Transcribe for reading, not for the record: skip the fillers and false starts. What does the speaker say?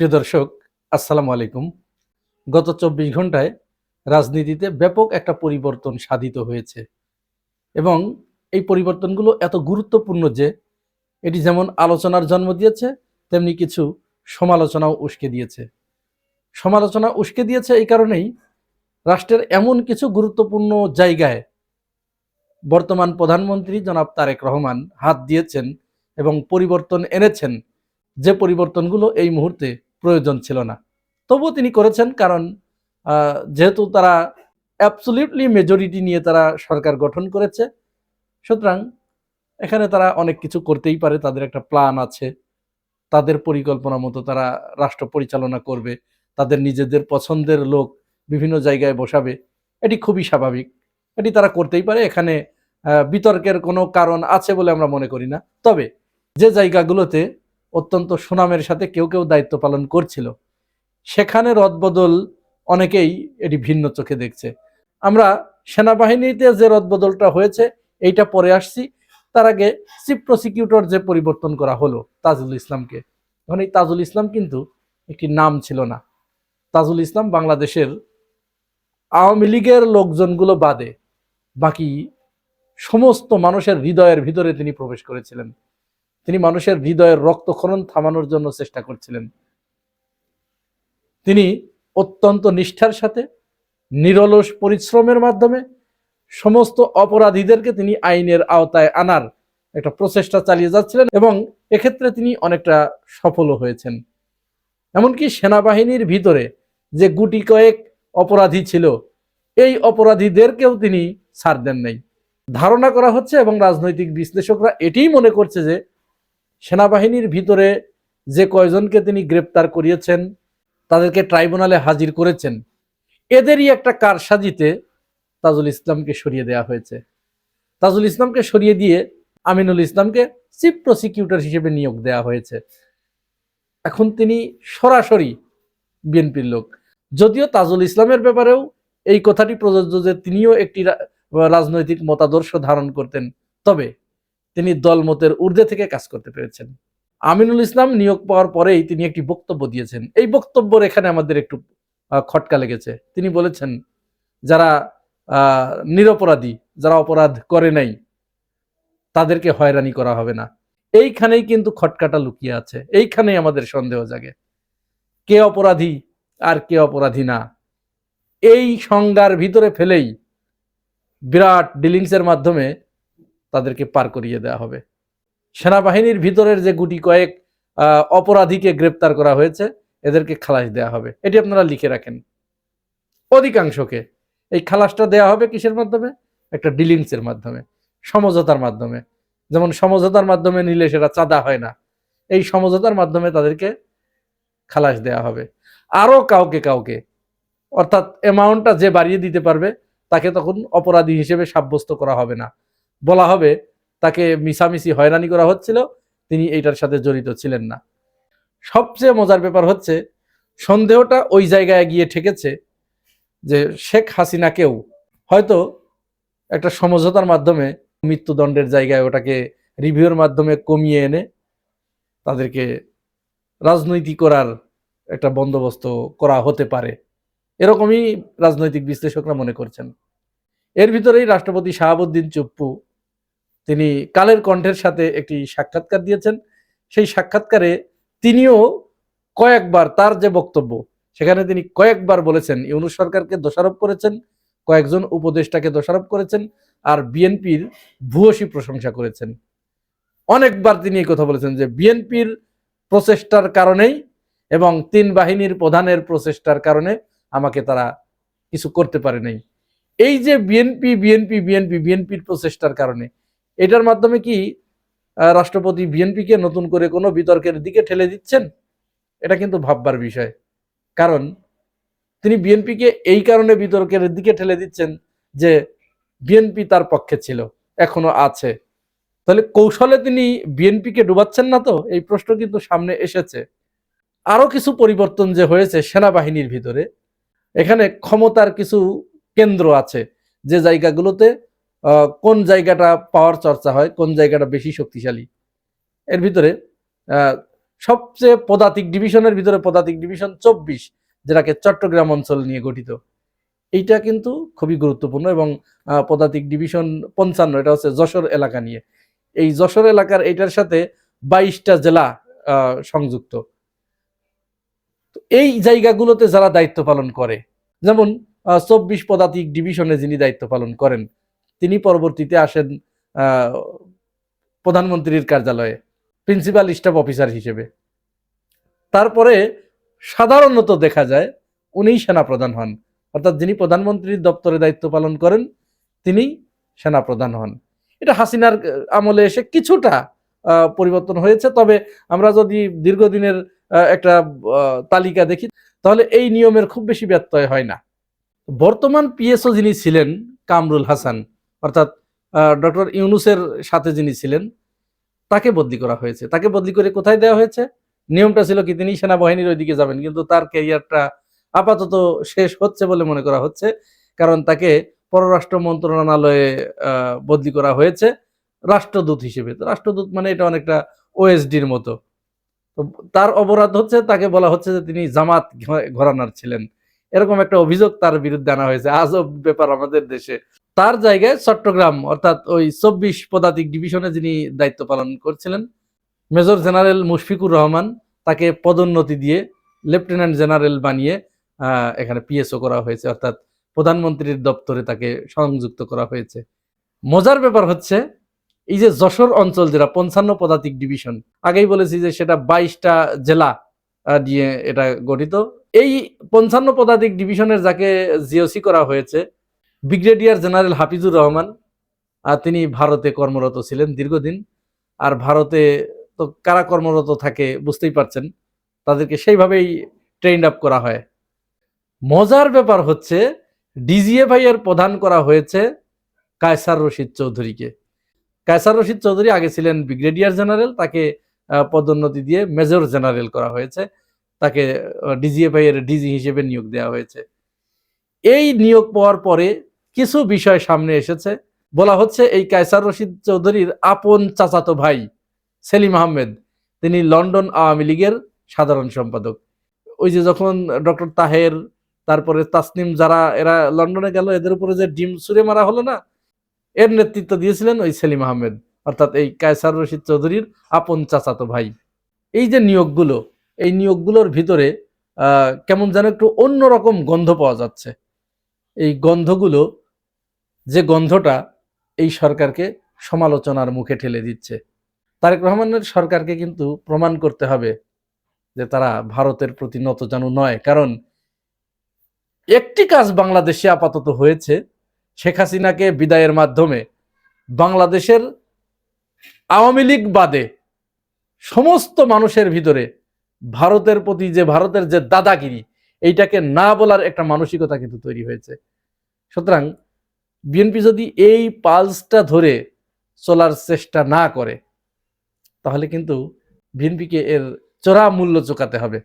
প্রিয় দর্শক, আসসালামু আলাইকুম। গত ২৪ ঘন্টায় রাজনীতিতে ব্যাপক একটা পরিবর্তন সাধিত হয়েছে এবং এই পরিবর্তনগুলো এত গুরুত্বপূর্ণ যে এটি যেমন আলোচনার জন্ম দিয়েছে, তেমনি কিছু সমালোচনাও উস্কে দিয়েছে। সমালোচনা উস্কে দিয়েছে এই কারণেই, রাষ্ট্রের এমন কিছু গুরুত্বপূর্ণ জায়গায় বর্তমান প্রধানমন্ত্রী জনাব তারেক রহমান হাত দিয়েছেন এবং পরিবর্তন এনেছেন, যে পরিবর্তনগুলো এই মুহূর্তে প্রয়োজন ছিল না। তবুও তিনি করেছেন, কারণ যেহেতু তারা অ্যাবসলিউটলি মেজরিটি নিয়ে তারা সরকার গঠন করেছে, সুতরাং এখানে তারা অনেক কিছু করতেই পারে। তাদের একটা প্ল্যান আছে, তাদের পরিকল্পনা মতো তারা রাষ্ট্র পরিচালনা করবে, তাদের নিজেদের পছন্দের লোক বিভিন্ন জায়গায় বসাবে। এটি খুবই স্বাভাবিক, এটি তারা করতেই পারে। এখানে বিতর্কের কোনো কারণ আছে বলে আমরা মনে করি না। তবে যে জায়গাগুলোতে অত্যন্ত সুনামের সাথে কেউ কেউ দায়িত্ব পালন করছিল, সেখানে রদবদল অনেকেই এটি ভিন্ন চোখে দেখছে। আমরা সেনাবাহিনীতে যে রদবদলটা হয়েছে এইটা পরে আসছি। তার আগে চিফ প্রসিকিউটর যে পরিবর্তন করা হলো তাজুল ইসলামকে, এখন এই তাজুল ইসলাম কিন্তু একটি নাম ছিল না। তাজুল ইসলাম বাংলাদেশের আওয়ামী লীগের লোকজনগুলো বাদে বাকি সমস্ত মানুষের হৃদয়ের ভিতরে তিনি প্রবেশ করেছিলেন। তিনি মানুষের হৃদয়ের রক্তক্ষরণ থামানোর জন্য চেষ্টা করছিলেন। তিনি অত্যন্ত নিষ্ঠার সাথে নিরলস পরিশ্রমের মাধ্যমে সমস্ত অপরাধীদেরকে তিনি আইনের আওতায় আনার একটা প্রচেষ্টা চালিয়ে যাচ্ছিলেন এবং এক্ষেত্রে তিনি অনেকটা সফলও হয়েছেন। এমনকি সেনাবাহিনীর ভিতরে যে গুটি কয়েক অপরাধী ছিল, এই অপরাধীদেরকেও তিনি ছাড় দেন নাই। ধারণা করা হচ্ছে এবং রাজনৈতিক বিশ্লেষকরা এটিই মনে করছে যে সেনাবাহিনীর ভিতরে যে কয়জনকে তিনি গ্রেপ্তার করিয়েছেন, তাদেরকে ট্রাইব্যুনালে হাজির করেছেন, এদেরই একটা কারসাজিতে তাজুল ইসলামকে সরিয়ে দেওয়া হয়েছে। তাজুল ইসলামকে সরিয়ে দিয়ে আমিনুল ইসলামকে চিফ প্রসিকিউটর হিসেবে নিয়োগ দেওয়া হয়েছে। এখন তিনি সরাসরি বিএনপির লোক। যদিও তাজুল ইসলামের ব্যাপারেও এই কথাটি প্রযোজ্য যে তিনিও একটি রাজনৈতিক মতাদর্শ ধারণ করতেন, তবে তিনি দলমতের ঊর্ধ্বে থেকে কাজ করতে পেরেছেন। আমিনুল ইসলাম নিয়োগ পাওয়ার পরেই তিনি একটি বক্তব্য দিয়েছেন। এই বক্তব্যের এখানে আমাদের একটু খটকা লেগেছে। তিনি বলেছেন, যারা নিরপরাধী, যারা অপরাধ করে নাই, তাদেরকে হয়রানি করা হবে না। এইখানেই কিন্তু খটকাটা লুকিয়ে আছে, এইখানেই আমাদের সন্দেহ জাগে। কে অপরাধী আর কে অপরাধী না, এই সংজ্ঞার ভিতরে ফেলেই বিরাট ডিলিংসের মাধ্যমে তাদেরকে পার করিয়ে দেওয়া হবে। সেনাবাহিনীর ভিতরের যে গুটি কয়েক অপরাধীকে গ্রেপ্তার করা হয়েছে, এদেরকে খালাস দেওয়া হবে। এটি আপনারা লিখে রাখেন। অধিকাংশকে এই খালাসটা দেওয়া হবে কিসের মাধ্যমে? একটা ডিলিংসের মাধ্যমে, সমঝোতার মাধ্যমে। যেমন সমঝোতার মাধ্যমে নিলে সেটা চাঁদা হয় না, এই সমঝোতার মাধ্যমে তাদেরকে খালাস দেওয়া হবে। আরো কাউকে কাউকে, অর্থাৎ অ্যামাউন্টটা যে বাড়িয়ে দিতে পারবে তাকে তখন অপরাধী হিসেবে সাব্যস্ত করা হবে না। বলা হবে তাকে মিছামিছি হয়রানি করা হচ্ছিল, তিনি এইটার সাথে জড়িত ছিলেন না। সবচেয়ে মজার ব্যাপার হচ্ছে, সন্দেহটা ওই জায়গায় গিয়ে ঠেকেছে যে শেখ হাসিনাকেও হয়তো একটা সমঝোতার মাধ্যমে মৃত্যুদণ্ডের জায়গায় ওটাকে রিভিউর মাধ্যমে কমিয়ে এনে তাদেরকে রাজনৈতিক করার একটা বন্দোবস্ত করা হতে পারে, এরকমই রাজনৈতিক বিশ্লেষকরা মনে করছেন। এর ভিতরেই রাষ্ট্রপতি শাহাবুদ্দিন চুপ্পু তিনি কালের কণ্ঠের সাথে একটি সাক্ষাৎকার দিয়েছেন। সেই সাক্ষাৎকারে তিনিও কয়েকবার, তার যে বক্তব্য সেখানে তিনি কয়েকবার বলেছেন, ইউনূস সরকারকে দোষারোপ করেছেন, কয়েকজন উপদেষ্টাকে দোষারোপ করেছেন, আর বিএনপির ভূয়সী প্রশংসা করেছেন। অনেকবার তিনি এই কথা বলেছেন যে বিএনপির প্রচেষ্টার কারণেই এবং তিন বাহিনীর প্রধানের প্রচেষ্টার কারণে আমাকে তারা কিছু করতে পারে নাই। এই যে বিএনপি বিএনপি বিএনপি বিএনপির প্রচেষ্টার কারণে, এটার মাধ্যমে কি রাষ্ট্রপতি বিএনপিকে নতুন করে কোনো বিতর্কের দিকে ঠেলে দিচ্ছেন? এটা কিন্তু ভাববার বিষয়। কারণ তিনি বিএনপিকে এই কারণে বিতর্কের দিকে ঠেলে দিচ্ছেন যে বিএনপি তার পক্ষে ছিল, এখনো আছে। তাহলে কৌশলে তিনি বিএনপিকে ডুবাচ্ছেন না তো? এই প্রশ্ন কিন্তু সামনে এসেছে। আরো কিছু পরিবর্তন যে হয়েছে সেনাবাহিনীর ভিতরে, এখানে ক্ষমতার কিছু কেন্দ্র আছে, যে জায়গাগুলোতে কোন জায়গাটা পাওয়ার চর্চা হয়, কোন জায়গাটা বেশি শক্তিশালী। এর ভিতরে সবচেয়ে পদাতিক ডিভিশনের ভিতরে পদাতিক ডিভিশন 24, যেটাকে চট্টগ্রাম অঞ্চল নিয়ে গঠিত, এইটা কিন্তু খুবই গুরুত্বপূর্ণ। এবং পদাতিক ডিভিশন 55, এটা হচ্ছে যশোর এলাকা নিয়ে। এই যশোর এলাকার এইটার সাথে 22টা জেলা সংযুক্ত। এই জায়গাগুলোতে যারা দায়িত্ব পালন করে, যেমন 24 পদাতিক ডিভিশনে যিনি দায়িত্ব পালন করেন, তিনি পরবর্তীতে আসেন প্রধানমন্ত্রীর কার্যালয়ে প্রিন্সিপাল স্টাফ অফিসার হিসেবে। তারপরে সাধারণত দেখা যায় উনিই সেনাপ্রধান হন, অর্থাৎ যিনি প্রধানমন্ত্রীর দপ্তরে দায়িত্ব পালন করেন তিনি সেনাপ্রধান হন। এটা হাসিনার আমলে এসে কিছুটা পরিবর্তন হয়েছে, তবে আমরা যদি দীর্ঘদিনের একটা তালিকা দেখি তাহলে এই নিয়মের খুব বেশি ব্যত্যয় হয় না। বর্তমান পিএসও যিনি ছিলেন কামরুল হাসান, অর্থাৎ ডক্টর ইউনূসের সাথে যিনি ছিলেন, তাকে বদলি করা হয়েছে। তাকে বদলি করে কোথায় দেওয়া হয়েছে? নিয়মটা ছিল কি, তিনি সেনাবাহিনীর ওইদিকে যাবেন, কিন্তু তার ক্যারিয়ারটা আপাতত শেষ হচ্ছে বলে মনে করা হচ্ছে, কারণ তাকে পররাষ্ট্র মন্ত্রণালয়ে বদলি করা হয়েছে রাষ্ট্রদূত হিসেবে। তো রাষ্ট্রদূত মানে এটা অনেকটা ওএসডির মতো। তো তার অপরাধ হচ্ছে, তাকে বলা হচ্ছে যে তিনি জামাত ঘরানার ছিলেন, এরকম একটা অভিযোগ তার বিরুদ্ধে আনা হয়েছে। আজব ব্যাপার আমাদের দেশে। তার জায়গায় চট্টগ্রাম, অর্থাৎ ওই 24 পদাতিক ডিভিশনে যিনি দায়িত্ব পালন করছিলেন মেজর জেনারেল মুশফিকুর রহমান, তাকে পদোন্নতি দিয়ে লেফটেন্যান্ট জেনারেল বানিয়ে এখানে পিএসও করা হয়েছে, অর্থাৎ প্রধানমন্ত্রীর দপ্তরে তাকে সংযুক্ত করা হয়েছে। মজার ব্যাপার হচ্ছে, এই যে যশোর অঞ্চল যেটা 55 পদাতিক ডিভিশন, আগেই বলেছি যে সেটা 22টা জেলা দিয়ে এটা গঠিত। এই 55 পদাতিক ডিভিশনের যাকে জিওসি করা হয়েছে ব্রিগেডিয়ার জেনারেল হাফিজুর রহমান, তিনি ভারতে কর্মরত ছিলেন দীর্ঘদিন। আর ভারতে তো কারা কর্মরত থাকে বুঝতেই পারছেন, তাদেরকে সেইভাবেই ট্রেন্ড আপ করা হয়। মজার ব্যাপার হচ্ছে, ডিজিএফআই এর প্রধান করা হয়েছে কায়সার রশিদ চৌধুরীকে। কায়সার রশিদ চৌধুরী আগে ছিলেন ব্রিগেডিয়ার জেনারেল, তাকে পদোন্নতি দিয়ে মেজর জেনারেল করা হয়েছে, তাকে ডিজিএফআই এর ডিজি হিসেবে নিয়োগ দেওয়া হয়েছে। এই নিয়োগ পাওয়ার পরে কিছু বিষয় সামনে এসেছে। বলা হচ্ছে এই কায়সার রশিদ চৌধুরীর আপন চাচাতো ভাই সেলিম আহমেদ, তিনি লন্ডন আওয়ামী লীগের সাধারণ সম্পাদক। ওই যে যখন ডক্টর তাহের, তারপরে তাসনিম, যারা এরা লন্ডনে গেল, এদের উপরে যে ডিম ছুঁড়ে মারা হলো না, এর নেতৃত্ব দিয়েছিলেন ওই সেলিম আহমেদ, অর্থাৎ এই কায়সার রশিদ চৌধুরীর আপন চাচাতো ভাই। এই যে নিয়োগগুলো, এই নিয়োগগুলোর ভিতরে কেমন যেন একটু অন্যরকম গন্ধ পাওয়া যাচ্ছে। এই গন্ধগুলো, যে গন্ধটা এই সরকারকে সমালোচনার মুখে ঠেলে দিচ্ছে। তারেক রহমানের সরকারকে কিন্তু প্রমাণ করতে হবে যে তারা ভারতের প্রতি নতজানু নয়। কারণ একটি কাজ বাংলাদেশে আপাতত হয়েছে, শেখ হাসিনাকে বিদায়ের মাধ্যমে বাংলাদেশের আওয়ামী লীগ বাদে সমস্ত মানুষের ভিতরে ভারতের প্রতি যে ভারতের যে দাদাগিরি, এইটাকে না বলার একটা মানসিকতা কিন্তু তৈরি হয়েছে। সুতরাং বিএনপি যদি এই পালসটা ধরে চলার চেষ্টা না করে, তাহলে কিন্তু বিএনপিকে এর চড়া মূল্য চুকাতে হবে।